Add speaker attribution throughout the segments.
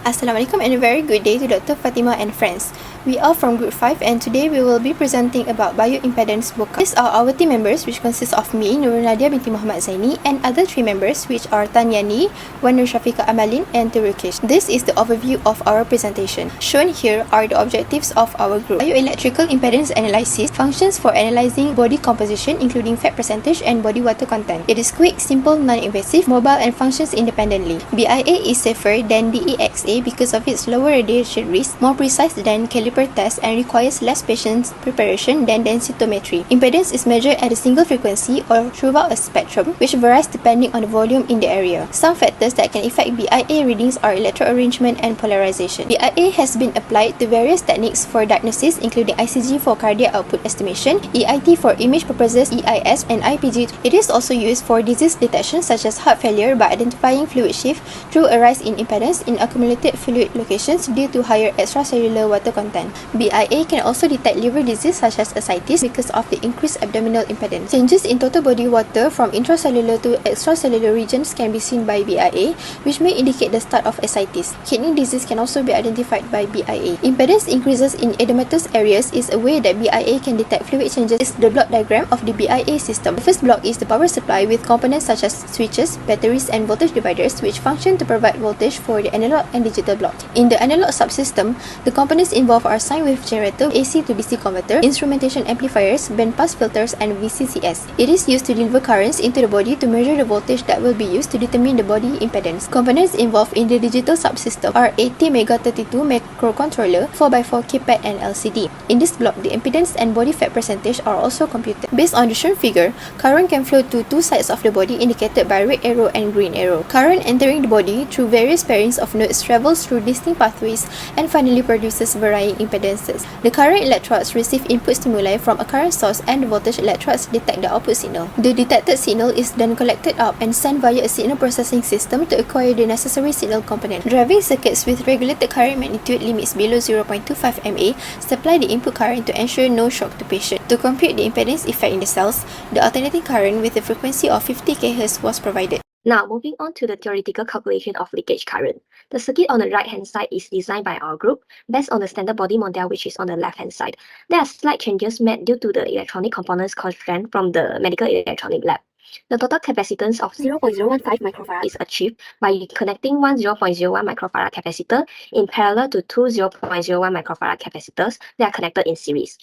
Speaker 1: Assalamualaikum and a very good day to Dr. Fatimah and friends. We are from Group 5 and today we will be presenting about Bioimpedance Boca. These are our team members which consist of me, Nurul, Nadia, binti Mohamad, Zaini, and other 3 members which are Yan Yee, Syafika, Amalin, and Turukesh. This is the overview of our presentation. Shown here are the objectives of our group. Bioelectrical impedance analysis functions for analyzing body composition including fat percentage and body water content. It is quick, simple, non-invasive, mobile and functions independently. BIA is safer than DEXA because of its lower radiation risk, more precise than caliper test, and requires less patient preparation than densitometry. Impedance is measured at a single frequency or throughout a spectrum, which varies depending on the volume in the area. Some factors that can affect BIA readings are electrode arrangement and polarization. BIA has been applied to various techniques for diagnosis, including ICG for cardiac output estimation, EIT for image purposes, EIS, and IPG. It is also used for disease detection such as heart failure by identifying fluid shift through a rise in impedance in accumulated fluid locations due to higher extracellular water content. BIA can also detect liver disease such as ascites because of the increased abdominal impedance. Changes in total body water from intracellular to extracellular regions can be seen by BIA, which may indicate the start of ascites. Kidney disease can also be identified by BIA. Impedance increases in edematous areas is a way that BIA can detect fluid changes. This is the block diagram of the BIA system. The first block is the power supply with components such as switches, batteries, and voltage dividers which function to provide voltage for the analog and digital block. In the analog subsystem, the components involved are sine wave generator, AC to DC converter, instrumentation amplifiers, bandpass filters, and VCCS. It is used to deliver currents into the body to measure the voltage that will be used to determine the body impedance. Components involved in the digital subsystem are 80MEGA32 microcontroller, 4x4 keypad, and LCD. In this block, the impedance and body fat percentage are also computed. Based on the shown figure, current can flow to two sides of the body indicated by red arrow and green arrow. Current entering the body through various pairings of nodes travels through distinct pathways and finally produces varying impedances. The current electrodes receive input stimuli from a current source and the voltage electrodes detect the output signal. The detected signal is then collected up and sent via a signal processing system to acquire the necessary signal component. Driving circuits with regulated current magnitude limits below 0.25 mA supply the input current to ensure no shock to patient. To compute the impedance effect in the cells, the alternating current with a frequency of 50 kHz was provided.
Speaker 2: Now, moving on to the theoretical calculation of leakage current. The circuit on the right-hand side is designed by our group based on the standard body model which is on the left-hand side. There are slight changes made due to the electronic components constraint from the medical electronic lab. The total capacitance of 0.015 microfarad is achieved by connecting one 0.01 microfarad capacitor in parallel to two 0.01 microfarad capacitors that are connected in series.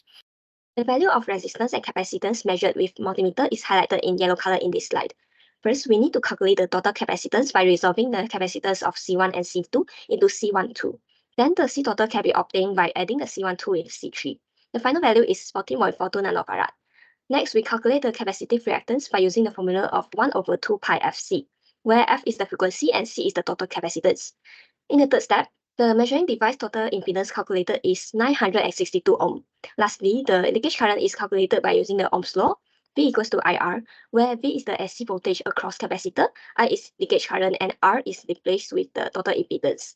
Speaker 2: The value of resistance and capacitance measured with multimeter is highlighted in yellow color in this slide. First, we need to calculate the total capacitance by resolving the capacitors of C1 and C2 into C12. Then the C total can be obtained by adding the C12 with C3. The final value is 14.42 nanofarad. Next, we calculate the capacitive reactance by using the formula of 1 over 2 pi Fc, where F is the frequency and C is the total capacitance. In the third step, the measuring device total impedance calculated is 962 ohm. Lastly, the leakage current is calculated by using the Ohm's law, V equals to IR, where V is the AC voltage across capacitor, I is leakage current, and R is replaced with the total impedance.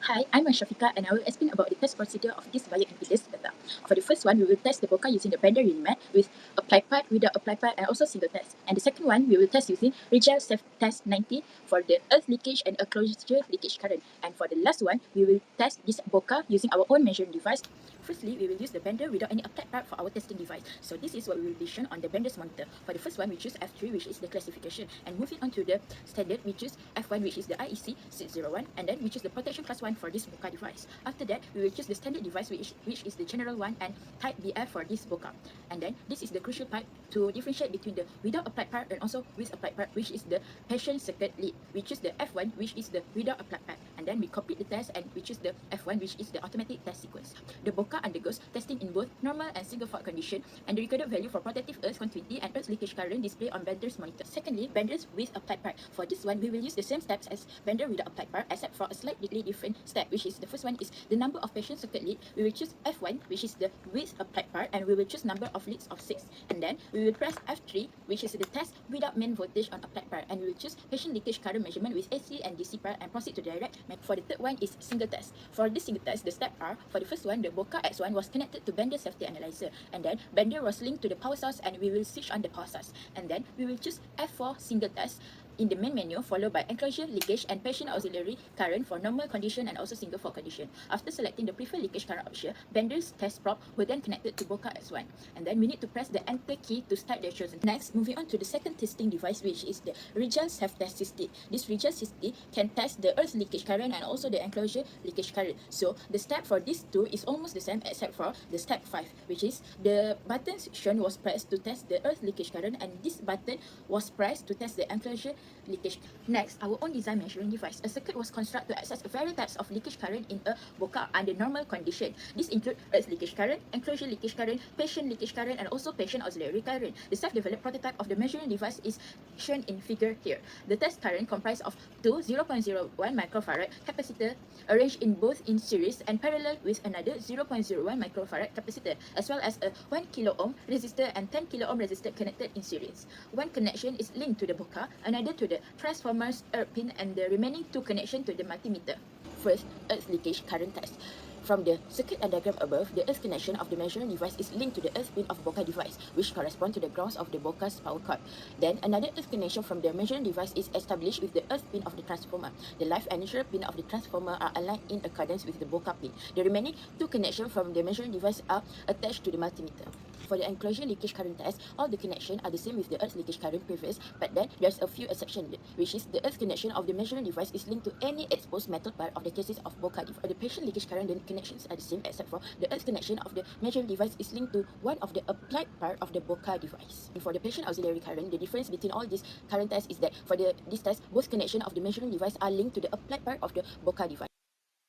Speaker 3: Hi, I'm Syafika and I will explain about the test procedure of this bioimpedance data. For the first one, we will test the Boca using the bender unit with applied part, without applied part, and also single test. And the second one, we will test using Rigel self-test 90 for the earth leakage and enclosure leakage current. And for the last one, we will test this Boca using our own measuring device. Firstly, we will use the bender without any applied part for our testing device. So this is what we will be shown on the bender's monitor. For the first one, we choose F3, which is the classification. And moving on to the standard, we choose F1, which is the IEC 601. And then we choose the protection class 1 for this Boca device. After that, we will choose the standard device, which is the general one, and type BF for this Boca. And then this is the crucial part to differentiate between the without applied part and also with applied part, which is the patient circuit lead. We choose the F1, which is the without applied part. And then we complete the test and we choose the F1, which is the automatic test sequence. The Boca undergoes testing in both normal and single fault condition, and the recorded value for protective earth continuity and earth leakage current display on bender's monitor. Secondly, benders with applied part. For this one, we will use the same steps as bender without applied part, except for a slightly different step, which is the first one is the number of patient circuit lead. We will choose F1, which is the with applied part, and we will choose number of leads of 6. And then we will press F3, which is the test without main voltage on applied part, and we will choose patient leakage current measurement with AC and DC part and proceed to direct. For the third one is single test. For this single test, the step R, for the first one, the Boca X1 was connected to bender safety analyzer, and then bender was linked to the power source, and we will switch on the power source. And then we will choose F4 single test. in the main menu, followed by enclosure, leakage, and patient auxiliary current for normal condition and also single fault condition. After selecting the preferred leakage current option, bender's test probe will then connected to Boca S1. And then we need to press the enter key to start the chosen. Next, moving on to the second testing device, which is the Regel self-test system. This Regel system can test the earth leakage current and also the enclosure leakage current. So the step for these two is almost the same except for the step 5, which is the buttons shown was pressed to test the earth leakage current, and this button was pressed to test the enclosure leakage. Next, our own design measuring device. A circuit was constructed to access various types of leakage current in a Boca under normal condition. This include earth leakage current, enclosure leakage current, patient leakage current, and also patient auxiliary current. The self-developed prototype of the measuring device is shown in figure here. The test current comprised of two 0.01 microfarad capacitor arranged in both in series and parallel with another 0.01 microfarad capacitor, as well as a 1 kilo ohm resistor and 10 kilo ohm resistor connected in series. One connection is linked to the Boca, another to the transformer's earth pin, and the remaining two connections to the multimeter. First, earth leakage current test. From the circuit diagram above, the earth connection of the measuring device is linked to the earth pin of Boca device, which correspond to the grounds of the Boca's power cord. Then, another earth connection from the measuring device is established with the earth pin of the transformer. The live and neutral pin of the transformer are aligned in accordance with the Boca pin. The remaining two connections from the measuring device are attached to the multimeter. For the enclosure leakage current test, all the connections are the same with the earth leakage current previous, but then there's a few exceptions, which is the earth connection of the measuring device is linked to any exposed metal part of the cases of Boca device. For the patient leakage current, the connections are the same except for the earth connection of the measuring device is linked to one of the applied part of the Boca device. And for the patient auxiliary current, the difference between all these current tests is that for this test, both connections of the measuring device are linked to the applied part of the Boca device.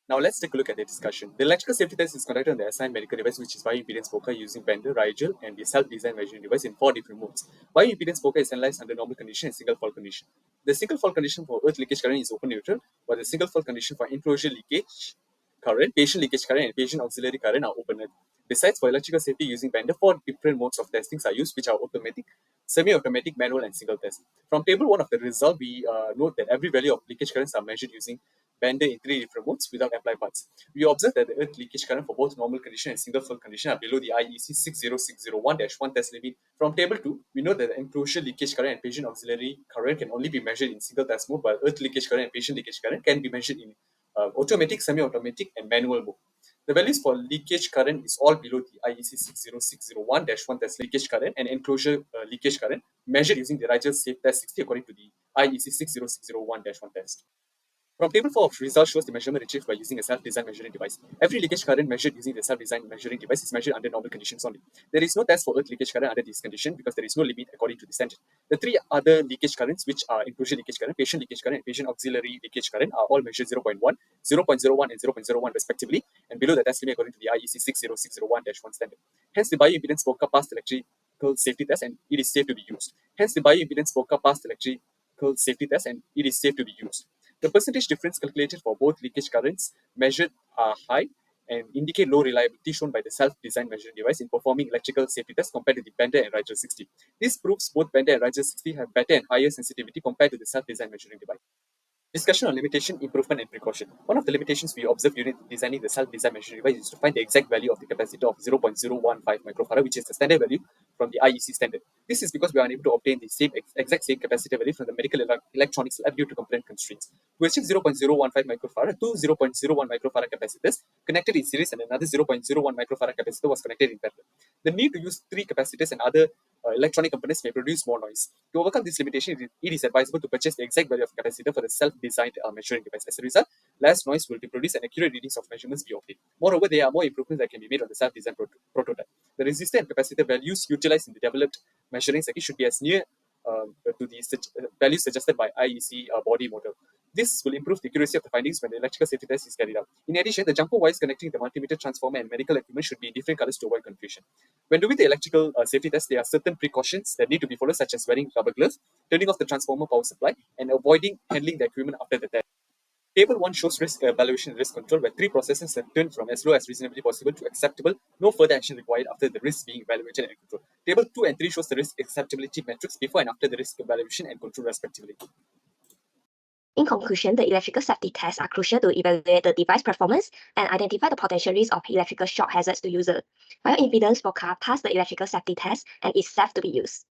Speaker 4: Now let's take a look at the discussion. The electrical safety test is conducted on the assigned medical device, which is Bioimpedance Boca using bender, Rigel, and the self-designed measuring device in 4 different modes. Bioimpedance Boca is analyzed under normal condition and single fault condition. The single fault condition for earth leakage current is open neutral, while the single fault condition for enclosure leakage current, patient leakage current, and patient auxiliary current are open. Besides, for electrical safety using bender, 4 different modes of testings are used, which are automatic, semi-automatic, manual, and single test. From table 1 of the result, we note that every value of leakage currents are measured using bender in 3 different modes without applied parts. We observe that the earth leakage current for both normal condition and single fault condition are below the IEC 60601-1 test limit. From table 2, we know that the enclosure leakage current and patient auxiliary current can only be measured in single test mode, while earth leakage current and patient leakage current can be measured in automatic, semi-automatic, and manual mode. The values for leakage current is all below the IEC 60601-1 test leakage current and enclosure leakage current measured using the Rigel Safe Test 60 according to the IEC 60601-1 test. From table 4 of results shows the measurement achieved by using a self-designed measuring device. Every leakage current measured using the self-designed measuring device is measured under normal conditions only. There is no test for earth leakage current under this condition because there is no limit according to the standard. The 3 other leakage currents, which are enclosure leakage current, patient leakage current, and patient auxiliary leakage current, are all measured 0.1, 0.01, and 0.01 respectively, and below the test limit according to the IEC 60601-1 standard. Hence, the bioimpedance Boca passed electrical safety test and it is safe to be used. Hence, the bioimpedance Boca passed electrical safety test and it is safe to be used. The percentage difference calculated for both leakage currents measured are high and indicate low reliability shown by the self-designed measuring device in performing electrical safety tests compared to the bender and Rigel 60. This proves both bender and Rigel 60 have better and higher sensitivity compared to the self-designed measuring device. Discussion on limitation, improvement, and precaution. One of the limitations we observed during designing the self-designed measuring device is to find the exact value of the capacitor of 0.015 microfarad, which is the standard value from the IEC standard. This is because we are unable to obtain the exact same capacitor value from the medical electronics lab due to component constraints. To achieve 0.015 microfarad, two 0.01 microfarad capacitors connected in series and another 0.01 microfarad capacitor was connected in parallel. The need to use 3 capacitors and other electronic components may produce more noise. To overcome this limitation, it is advisable to purchase the exact value of capacitor for the self-designed measuring device. As a result, less noise will be produced and accurate readings of measurements be obtained. Moreover, there are more improvements that can be made on the self-designed prototype. The resistor and capacitor values utilized in the developed measuring circuit should be as near to the values suggested by IEC body model. This will improve the accuracy of the findings when the electrical safety test is carried out. In addition, the jumper wires connecting the multimeter, transformer, and medical equipment should be in different colors to avoid confusion. When doing the electrical safety test, there are certain precautions that need to be followed, such as wearing rubber gloves, turning off the transformer power supply, and avoiding handling the equipment after the test. Table 1 shows risk evaluation and risk control, where 3 processes are turned from as low as reasonably possible to acceptable, no further action required after the risk being evaluated and controlled. Table 2 and 3 shows the risk acceptability metrics before and after the risk evaluation and control respectively.
Speaker 2: In conclusion, the electrical safety tests are crucial to evaluate the device performance and identify the potential risk of electrical shock hazards to user. Bioimpedance Boca passed the electrical safety test and is safe to be used.